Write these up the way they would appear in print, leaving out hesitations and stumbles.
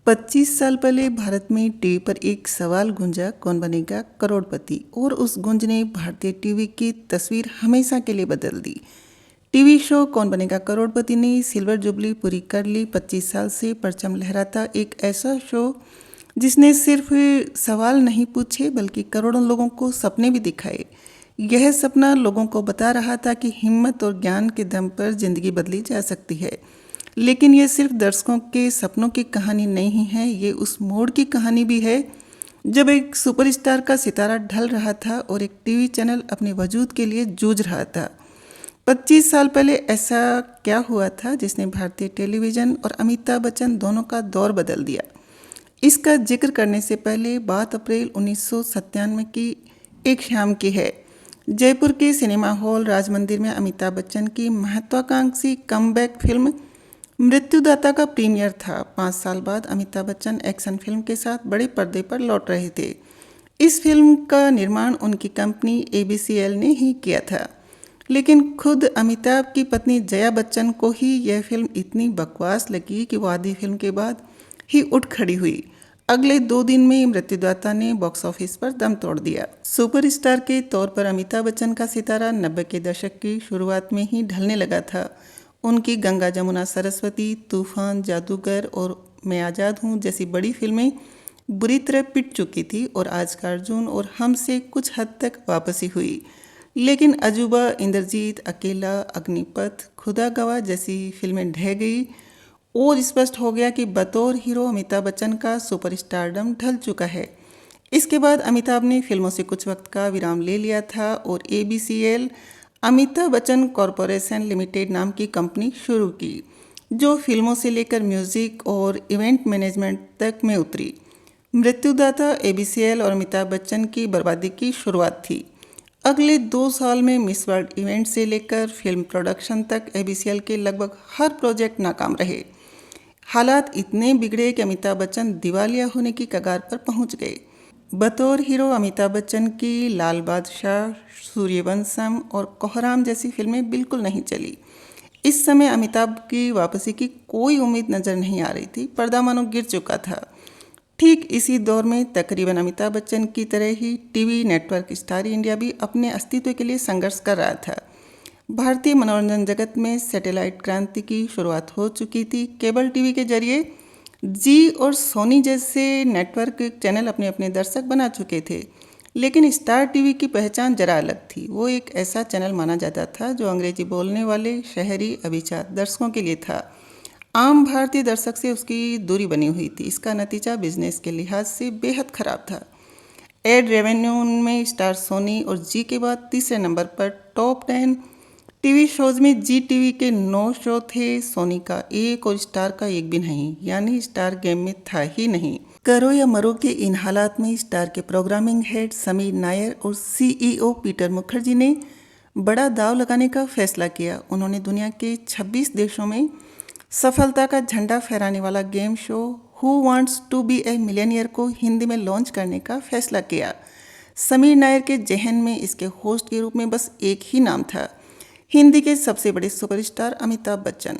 25 साल पहले भारत में टीवी पर एक सवाल गूंजा, कौन बनेगा करोड़पति। और उस गूंज ने भारतीय टीवी की तस्वीर हमेशा के लिए बदल दी। टीवी शो कौन बनेगा करोड़पति ने सिल्वर जुबली पूरी कर ली। 25 साल से परचम लहराता एक ऐसा शो जिसने सिर्फ सवाल नहीं पूछे बल्कि करोड़ों लोगों को सपने भी दिखाए। यह सपना लोगों को बता रहा था कि हिम्मत और ज्ञान के दम पर जिंदगी बदली जा सकती है। लेकिन ये सिर्फ दर्शकों के सपनों की कहानी नहीं है, ये उस मोड़ की कहानी भी है जब एक सुपरस्टार का सितारा ढल रहा था और एक टीवी चैनल अपने वजूद के लिए जूझ रहा था। 25 साल पहले ऐसा क्या हुआ था जिसने भारतीय टेलीविज़न और अमिताभ बच्चन दोनों का दौर बदल दिया। इसका जिक्र करने से पहले बात अप्रैल 1997 की एक शाम की है। जयपुर के सिनेमा हॉल राज मंदिर में अमिताभ बच्चन की महत्वाकांक्षी कमबैक फिल्म मृत्युदाता का प्रीमियर था। 5 साल बाद अमिताभ बच्चन एक्शन फिल्म के साथ बड़े पर्दे पर लौट रहे थे। इस फिल्म का निर्माण उनकी कंपनी ABCL ने ही किया था, लेकिन खुद अमिताभ की पत्नी जया बच्चन को ही यह फिल्म इतनी बकवास लगी कि वो आधी फिल्म के बाद ही उठ खड़ी हुई। अगले 2 दिन में मृत्युदाता ने बॉक्स ऑफिस पर दम तोड़ दिया। सुपरस्टार के तौर पर अमिताभ बच्चन का सितारा 90 के दशक की शुरुआत में ही ढलने लगा था। उनकी गंगा जमुना सरस्वती, तूफान, जादूगर और मैं आज़ाद हूँ जैसी बड़ी फिल्में बुरी तरह पिट चुकी थी और आज का अर्जुन और हमसे कुछ हद तक वापसी हुई। लेकिन अजूबा, इंद्रजीत, अकेला, अग्निपथ, खुदा गवाह जैसी फिल्में ढह गई और स्पष्ट हो गया कि बतौर हीरो अमिताभ बच्चन का सुपरस्टारडम ढल चुका है। इसके बाद अमिताभ ने फिल्मों से कुछ वक्त का विराम ले लिया था और ABCL Amitabh Bachchan corporation limited नाम की कंपनी शुरू की, जो फिल्मों से लेकर म्यूजिक और इवेंट मैनेजमेंट तक में उतरी। मृत्युदाता ABCL और अमिताभ बच्चन की बर्बादी की शुरुआत थी। अगले 2 साल में मिस वर्ल्ड इवेंट से लेकर फिल्म प्रोडक्शन तक ABCL के लगभग हर प्रोजेक्ट नाकाम रहे। हालात इतने बिगड़े कि अमिताभ बच्चन दिवालिया होने की कगार पर पहुंच गए। बतौर हीरो अमिताभ बच्चन की लाल बादशाह, सूर्यवंशम और कोहराम जैसी फिल्में बिल्कुल नहीं चली। इस समय अमिताभ की वापसी की कोई उम्मीद नजर नहीं आ रही थी। पर्दा मानो गिर चुका था। ठीक इसी दौर में तकरीबन अमिताभ बच्चन की तरह ही टीवी नेटवर्क स्टार इंडिया भी अपने अस्तित्व के लिए संघर्ष कर रहा था। भारतीय मनोरंजन जगत में सैटेलाइट क्रांति की शुरुआत हो चुकी थी। केबल टीवी के जरिए जी और सोनी जैसे नेटवर्क चैनल अपने अपने दर्शक बना चुके थे, लेकिन स्टार टीवी की पहचान जरा अलग थी। वो एक ऐसा चैनल माना जाता था जो अंग्रेजी बोलने वाले शहरी अभिजात दर्शकों के लिए था। आम भारतीय दर्शक से उसकी दूरी बनी हुई थी। इसका नतीजा बिजनेस के लिहाज से बेहद खराब था। एड रेवेन्यू में स्टार सोनी और जी के बाद तीसरे नंबर पर टॉप 10 टीवी शोज में जी टीवी के 9 शो थे, सोनी का 1 और स्टार का 1 भी नहीं, यानी स्टार गेम में था ही नहीं। करो या मरो के इन हालात में स्टार के प्रोग्रामिंग हेड समीर नायर और CEO पीटर मुखर्जी ने बड़ा दांव लगाने का फैसला किया। उन्होंने दुनिया के 26 देशों में सफलता का झंडा फहराने वाला game show who wants to be a millionaire को हिंदी में लॉन्च करने का फैसला किया। समीर नायर के जहन में इसके होस्ट के रूप में बस एक ही नाम था, हिंदी के सबसे बड़े सुपरस्टार अमिताभ बच्चन।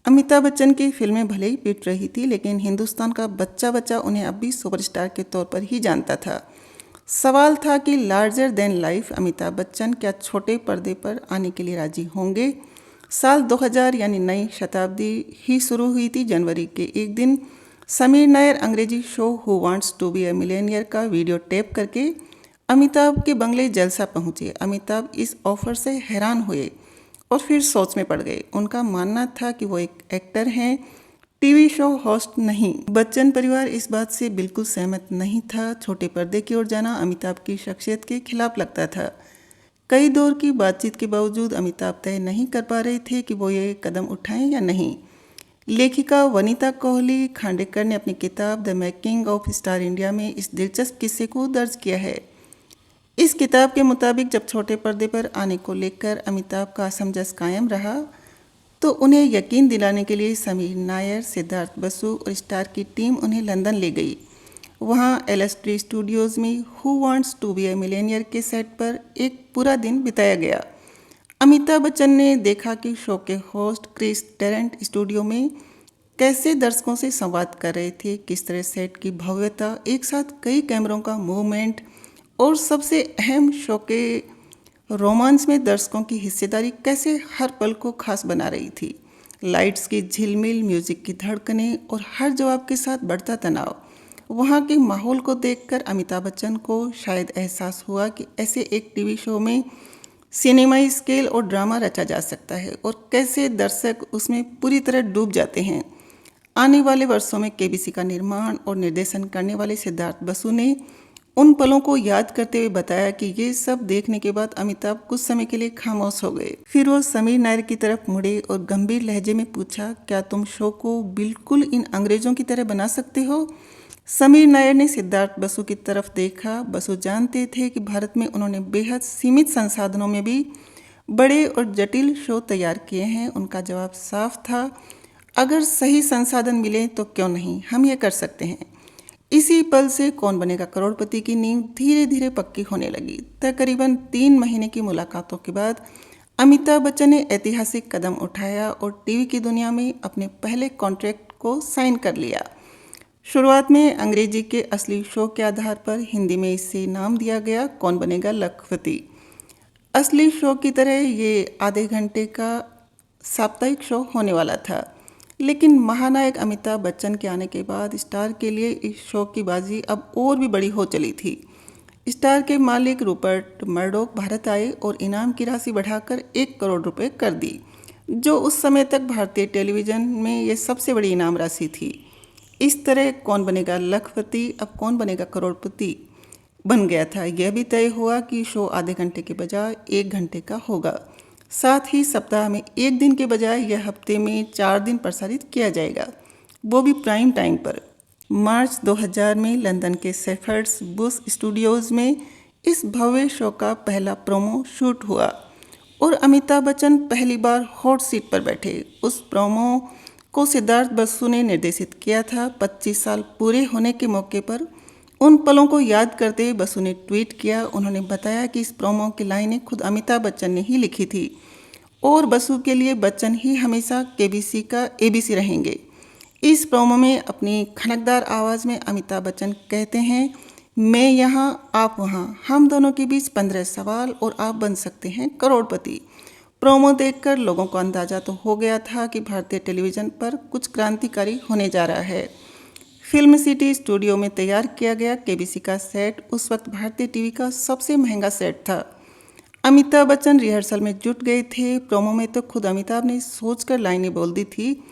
अमिताभ बच्चन की फिल्में भले ही पिट रही थी, लेकिन हिंदुस्तान का बच्चा बच्चा उन्हें अब भी सुपरस्टार के तौर पर ही जानता था। सवाल था कि larger than life Amitabh Bachchan क्या छोटे पर्दे पर आने के लिए राजी होंगे। साल 2000 यानी नई शताब्दी ही शुरू हुई थी। जनवरी के एक दिन समीर नायर अंग्रेजी show who wants to be a millionaire का वीडियो टेप करके अमिताभ के बंगले जलसा पहुंचे। अमिताभ इस ऑफर से हैरान हुए और फिर सोच में पड़ गए। उनका मानना था कि वो एक एक्टर हैं, टीवी शो होस्ट नहीं। बच्चन परिवार इस बात से बिल्कुल सहमत नहीं था। छोटे पर्दे की ओर जाना अमिताभ की शख्सियत के खिलाफ लगता था। कई दौर की बातचीत के बावजूद अमिताभ तय नहीं कर पा रहे थे कि वो ये कदम उठाएं या नहीं। लेखिका वनीता कोहली खांडेकर ने अपनी किताब the making of star India में इस दिलचस्प किस्से को दर्ज किया है। इस किताब के मुताबिक जब छोटे पर्दे पर आने को लेकर अमिताभ का असमंजस कायम रहा, तो उन्हें यकीन दिलाने के लिए समीर नायर, सिद्धार्थ बसु और स्टार की टीम उन्हें लंदन ले गई। वहाँ LSD स्टूडियोज़ में who wants to be a millionaire के सेट पर एक पूरा दिन बिताया गया। अमिताभ बच्चन ने देखा कि शो के होस्ट क्रिस टेरेंट स्टूडियो में कैसे दर्शकों से संवाद कर रहे थे, किस तरह सेट की भव्यता, एक साथ कई कैमरों का मूवमेंट और सबसे अहम शो के रोमांस में दर्शकों की हिस्सेदारी कैसे हर पल को खास बना रही थी। लाइट्स की झिलमिल, म्यूजिक की धड़कनें और हर जवाब के साथ बढ़ता तनाव। वहाँ के माहौल को देखकर अमिताभ बच्चन को शायद एहसास हुआ कि ऐसे एक टीवी शो में सिनेमाई स्केल और ड्रामा रचा जा सकता है और कैसे दर्शक उसमें पूरी तरह डूब जाते हैं। आने वाले वर्षों में केबीसी का निर्माण और निर्देशन करने वाले सिद्धार्थ बसु ने उन पलों को याद करते हुए बताया कि ये सब देखने के बाद अमिताभ कुछ समय के लिए खामोश हो गए। फिर वो समीर नायर की तरफ मुड़े और गंभीर लहजे में पूछा, क्या तुम शो को बिल्कुल इन अंग्रेजों की तरह बना सकते हो? समीर नायर ने सिद्धार्थ बसु की तरफ देखा। बसु जानते थे कि भारत में उन्होंने बेहद सीमित संसाधनों में भी बड़े और जटिल शो तैयार किए हैं। उनका जवाब साफ था, अगर सही संसाधन मिले तो क्यों नहीं, हम ये कर सकते हैं। इसी पल से कौन बनेगा करोड़पति की नींव धीरे धीरे पक्की होने लगी। तकरीबन 3 महीने की मुलाकातों के बाद अमिताभ बच्चन ने ऐतिहासिक कदम उठाया और टीवी की दुनिया में अपने पहले कॉन्ट्रैक्ट को साइन कर लिया। शुरुआत में अंग्रेजी के असली शो के आधार पर हिंदी में इसे नाम दिया गया कौन बनेगा लखपति। असली शो की तरह ये आधे घंटे का साप्ताहिक शो होने वाला था, लेकिन महानायक अमिताभ बच्चन के आने के बाद स्टार के लिए इस शो की बाजी अब और भी बड़ी हो चली थी। स्टार के मालिक रूपर्ट मर्डोक भारत आए और इनाम की राशि बढ़ाकर 1 करोड़ रुपए कर दी, जो उस समय तक भारतीय टेलीविज़न में ये सबसे बड़ी इनाम राशि थी। इस तरह कौन बनेगा लखपति अब कौन बनेगा करोड़पति बन गया था। यह भी तय हुआ कि शो आधे घंटे के बजाय 1 घंटे का होगा। साथ ही सप्ताह में 1 दिन के बजाय यह हफ्ते में 4 दिन प्रसारित किया जाएगा, वो भी प्राइम टाइम पर। मार्च 2000 में लंदन के शेफर्ड्स बुश स्टूडियोज़ में इस भव्य शो का पहला प्रोमो शूट हुआ और अमिताभ बच्चन पहली बार हॉट सीट पर बैठे। उस प्रोमो को सिद्धार्थ बसु ने निर्देशित किया था। 25 साल पूरे होने के मौके पर उन पलों को याद करते हुए बसु ने ट्वीट किया। उन्होंने बताया कि इस प्रोमो की लाइनें खुद अमिताभ बच्चन ने ही लिखी थी और बसु के लिए बच्चन ही हमेशा केबीसी का एबीसी रहेंगे। इस प्रोमो में अपनी खनकदार आवाज़ में अमिताभ बच्चन कहते हैं, मैं यहाँ आप वहाँ, हम दोनों के बीच 15 सवाल और आप बन सकते हैं करोड़पति। प्रोमो देखकर लोगों को अंदाजा तो हो गया था कि भारतीय टेलीविज़न पर कुछ क्रांतिकारी होने जा रहा है। फिल्म सिटी स्टूडियो में तैयार किया गया केबीसी का सेट उस वक्त भारतीय टीवी का सबसे महंगा सेट था। अमिताभ बच्चन रिहर्सल में जुट गए थे। प्रोमो में तो खुद अमिताभ ने सोचकर लाइनें बोल दी थी,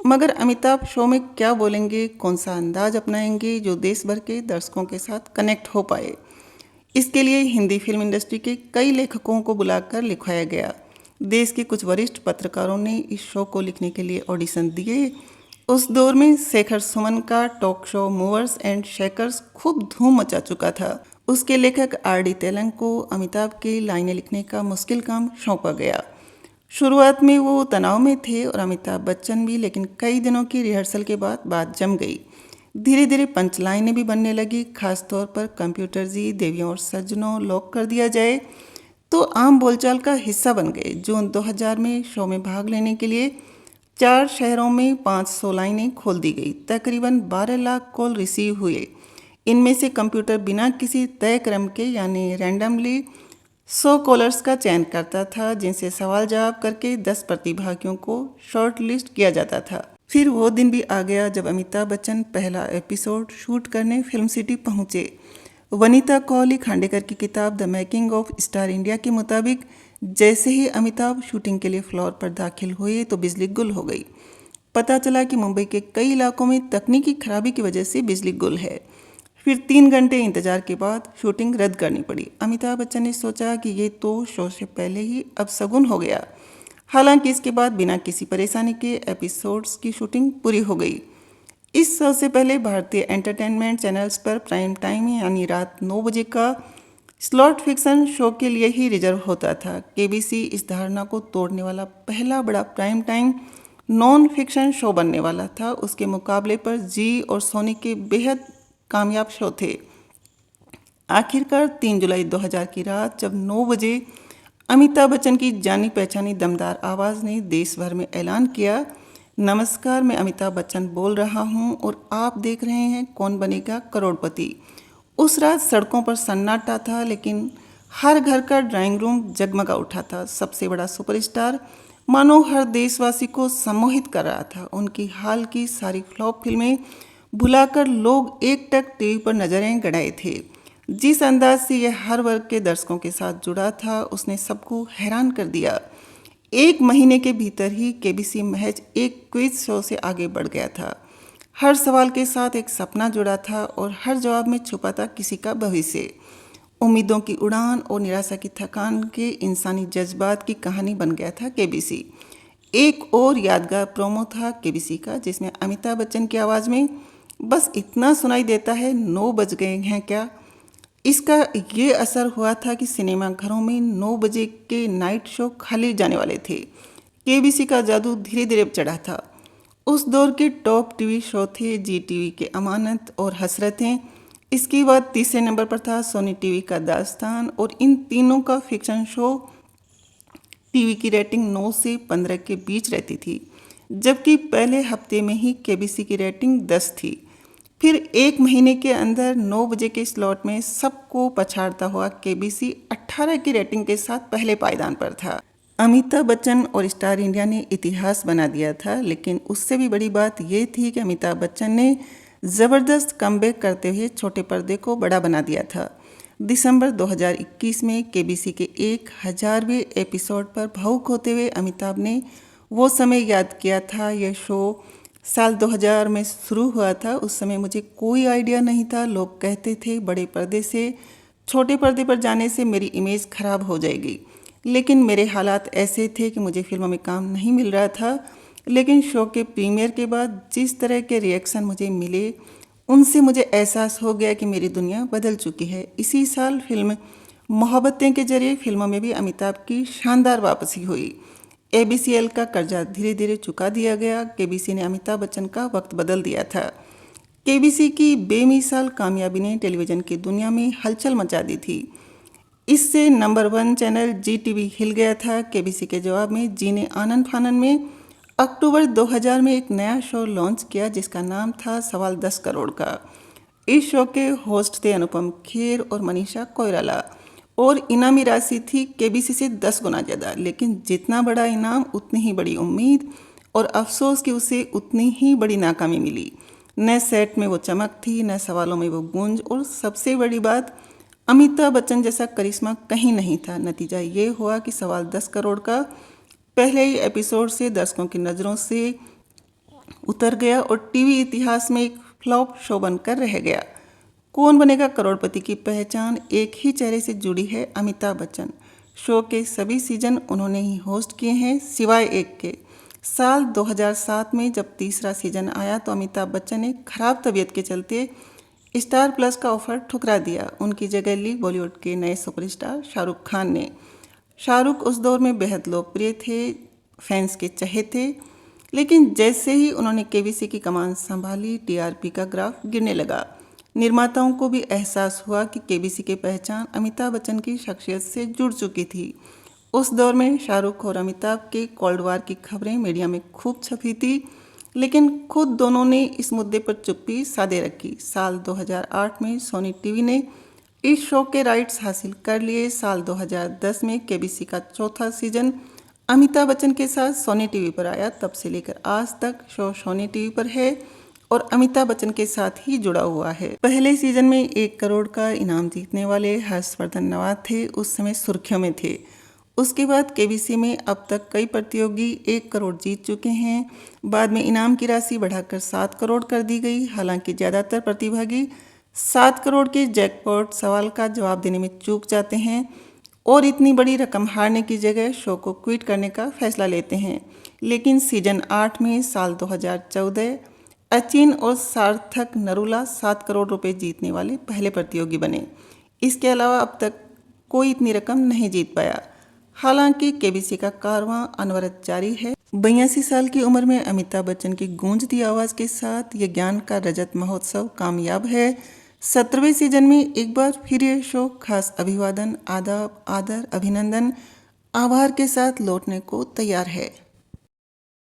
मगर अमिताभ शो में क्या बोलेंगे, कौन सा अंदाज अपनाएंगे जो देश भर के दर्शकों के साथ कनेक्ट हो पाए। इसके लिए हिंदी फिल्म इंडस्ट्री के कई लेखकों को बुलाकर लिखवाया गया। देश के कुछ वरिष्ठ पत्रकारों ने इस शो को लिखने के लिए ऑडिशन दिए। उस दौर में शेखर सुमन का talk show movers and shakers खूब धूम मचा चुका था। उसके लेखक आर.डी. तेलंग को अमिताभ के लाइनें लिखने का मुश्किल काम सौंपा गया। शुरुआत में वो तनाव में थे और अमिताभ बच्चन भी, लेकिन कई दिनों की रिहर्सल के बाद बात जम गई। धीरे धीरे पंच लाइनें भी बनने लगी। खासतौर पर कंप्यूटर जी, देवियों और सज्जनों, लॉक कर दिया जाए तो आम बोलचाल का हिस्सा बन गए। जून 2000 में शो में भाग लेने के लिए 4 शहरों में 500 लाइनें खोल दी गई। तकरीबन 12 लाख कॉल रिसीव हुए। इनमें से कंप्यूटर बिना किसी तय क्रम के यानी रैंडमली 100 कॉलर्स का चयन करता था, जिनसे सवाल जवाब करके 10 प्रतिभागियों को शॉर्ट लिस्ट किया जाता था। फिर वो दिन भी आ गया जब अमिताभ बच्चन पहला एपिसोड शूट करने फिल्म सिटी पहुंचे। वनीता कोहली खांडेकर की किताब the making of star India के मुताबिक जैसे ही अमिताभ शूटिंग के लिए फ्लोर पर दाखिल हुए तो बिजली गुल हो गई। पता चला कि मुंबई के कई इलाकों में तकनीकी खराबी की वजह से बिजली गुल है। फिर 3 घंटे इंतजार के बाद शूटिंग रद्द करनी पड़ी। अमिताभ बच्चन ने सोचा कि ये तो शो से पहले ही अपशगुन हो गया। हालांकि इसके बाद बिना किसी परेशानी के एपिसोड्स की शूटिंग पूरी हो गई। इस शो से पहले भारतीय एंटरटेनमेंट चैनल्स पर प्राइम टाइम यानी रात 9 बजे का स्लॉट फिक्शन शो के लिए ही रिजर्व होता था। केबीसी इस धारणा को तोड़ने वाला पहला बड़ा prime time non fiction show बनने वाला था। उसके मुकाबले पर जी और सोनी के बेहद कामयाब शो थे। आखिरकार 3 जुलाई 2000 की रात जब 9 बजे अमिताभ बच्चन की जानी पहचानी दमदार आवाज़ ने देश भर में ऐलान किया नमस्कार, मैं अमिताभ बच्चन बोल रहा हूं और आप देख रहे हैं कौन बनेगा करोड़पति। उस रात सड़कों पर सन्नाटा था, लेकिन हर घर का ड्राइंग रूम जगमगा उठा था। सबसे बड़ा सुपरस्टार मानो हर देशवासी को सम्मोहित कर रहा था। उनकी हाल की सारी फ्लॉप फिल्में भुलाकर लोग एकटक टीवी पर नजरें गड़ाए थे। जिस अंदाज से यह हर वर्ग के दर्शकों के साथ जुड़ा था, उसने सबको हैरान कर दिया। एक महीने के भीतर ही केबीसी महज एक क्विज शो से आगे बढ़ गया था। हर सवाल के साथ एक सपना जुड़ा था और हर जवाब में छुपा था किसी का भविष्य। उम्मीदों की उड़ान और निराशा की थकान के इंसानी जज्बात की कहानी बन गया था केबीसी। एक और यादगार प्रोमो था केबीसी का, जिसमें अमिताभ बच्चन की आवाज़ में बस इतना सुनाई देता है, 9 बज गए हैं क्या। इसका ये असर हुआ था कि सिनेमा घरों में 9 बजे के नाइट शो खाली जाने वाले थे। केबीसी का जादू धीरे धीरे चढ़ा था। उस दौर के टॉप टीवी शो थे जी टीवी के अमानत और हसरतें। इसके बाद तीसरे नंबर पर था सोनी टीवी का दास्तान, और इन तीनों का फिक्शन शो टीवी की रेटिंग 9 से 15 के बीच रहती थी, जबकि पहले हफ्ते में ही केबीसी की रेटिंग 10 थी। फिर एक महीने के अंदर 9 बजे के स्लॉट में सबको पछाड़ता हुआ केबीसी 18 की रेटिंग के साथ पहले पायदान पर था। अमिताभ बच्चन और स्टार इंडिया ने इतिहास बना दिया था, लेकिन उससे भी बड़ी बात यह थी कि अमिताभ बच्चन ने ज़बरदस्त कमबैक करते हुए छोटे पर्दे को बड़ा बना दिया था। दिसंबर 2021 में केबीसी के 1000वें एपिसोड पर भावुक होते हुए अमिताभ ने वो समय याद किया था। यह शो साल 2000 में शुरू हुआ था। उस समय मुझे कोई आइडिया नहीं था। लोग कहते थे बड़े पर्दे से छोटे पर्दे पर जाने से मेरी इमेज खराब हो जाएगी, लेकिन मेरे हालात ऐसे थे कि मुझे फिल्मों में काम नहीं मिल रहा था। लेकिन शो के प्रीमियर के बाद जिस तरह के रिएक्शन मुझे मिले, उनसे मुझे एहसास हो गया कि मेरी दुनिया बदल चुकी है। इसी साल फिल्म मोहब्बतें के जरिए फिल्मों में भी अमिताभ की शानदार वापसी हुई। एबीसीएल का कर्जा धीरे धीरे चुका दिया गया। केबीसी ने अमिताभ बच्चन का वक्त बदल दिया था। केबीसी की बेमिसाल कामयाबी ने टेलीविज़न की दुनिया में हलचल मचा दी थी। इससे नंबर 1 चैनल जी टीवी हिल गया था। केबीसी के जवाब में जी ने आनन फानन में अक्टूबर 2000 में एक नया शो लॉन्च किया, जिसका नाम था सवाल 10 करोड़ का। इस शो के होस्ट थे अनुपम खेर और मनीषा कोइराला, और इनामी राशि थी केबीसी से 10 गुना ज़्यादा। लेकिन जितना बड़ा इनाम उतनी ही बड़ी उम्मीद, और अफसोस कि उसे उतनी ही बड़ी नाकामी मिली। न सेट में वो चमक थी, न सवालों में वो गूंज, और सबसे बड़ी बात, अमिताभ बच्चन जैसा करिश्मा कहीं नहीं था। नतीजा ये हुआ कि सवाल 10 करोड़ का पहले ही एपिसोड से दर्शकों की नज़रों से उतर गया और टीवी इतिहास में एक फ्लॉप शो बनकर रह गया। कौन बनेगा करोड़पति की पहचान एक ही चेहरे से जुड़ी है, अमिताभ बच्चन। शो के सभी सीजन उन्होंने ही होस्ट किए हैं, सिवाय एक के। साल 2007 में जब तीसरा सीजन आया तो अमिताभ बच्चन ने खराब तबीयत के चलते स्टार प्लस का ऑफर ठुकरा दिया। उनकी जगह ली बॉलीवुड के नए सुपरस्टार शाहरुख खान ने। शाहरुख उस दौर में बेहद लोकप्रिय थे, फैंस के चहेते, लेकिन जैसे ही उन्होंने केबीसी की कमान संभाली, टीआरपी का ग्राफ गिरने लगा। निर्माताओं को भी एहसास हुआ कि केबीसी की पहचान अमिताभ बच्चन की शख्सियत से जुड़ चुकी थी। उस दौर में शाहरुख और अमिताभ के कोल्ड वार की खबरें मीडिया में खूब छपी थी, लेकिन खुद दोनों ने इस मुद्दे पर चुप्पी साधे रखी। साल 2008 में सोनी टीवी ने इस शो के राइट्स हासिल कर लिए। साल 2010 में केबीसी का चौथा सीजन अमिताभ बच्चन के साथ सोनी टीवी पर आया। तब से लेकर आज तक शो सोनी टीवी पर है और अमिताभ बच्चन के साथ ही जुड़ा हुआ है। पहले सीजन में 1 करोड़ का इनाम जीतने वाले हर्षवर्धन नवाज थे, उस समय सुर्खियों में थे। उसके बाद केबीसी में अब तक कई प्रतियोगी 1 करोड़ जीत चुके हैं। बाद में इनाम की राशि बढ़ाकर 7 करोड़ कर दी गई। हालांकि ज़्यादातर प्रतिभागी 7 करोड़ के जैकपॉट सवाल का जवाब देने में चूक जाते हैं और इतनी बड़ी रकम हारने की जगह शो को क्विट करने का फैसला लेते हैं। लेकिन सीजन 8 में साल 2014 अचिन और सार्थक नरूला 7 करोड़ रुपए जीतने वाले पहले प्रतियोगी बने। इसके अलावा अब तक कोई इतनी रकम नहीं जीत पाया। हालांकि केबीसी का कारवां अनवरत जारी है। 82 साल की उम्र में अमिताभ बच्चन की गूंजती आवाज़ के साथ ये ज्ञान का रजत महोत्सव कामयाब है। 17वें सीजन में एक बार फिर ये शो खास अभिवादन, आदाब, आदर, अभिनंदन, आभार के साथ लौटने को तैयार है।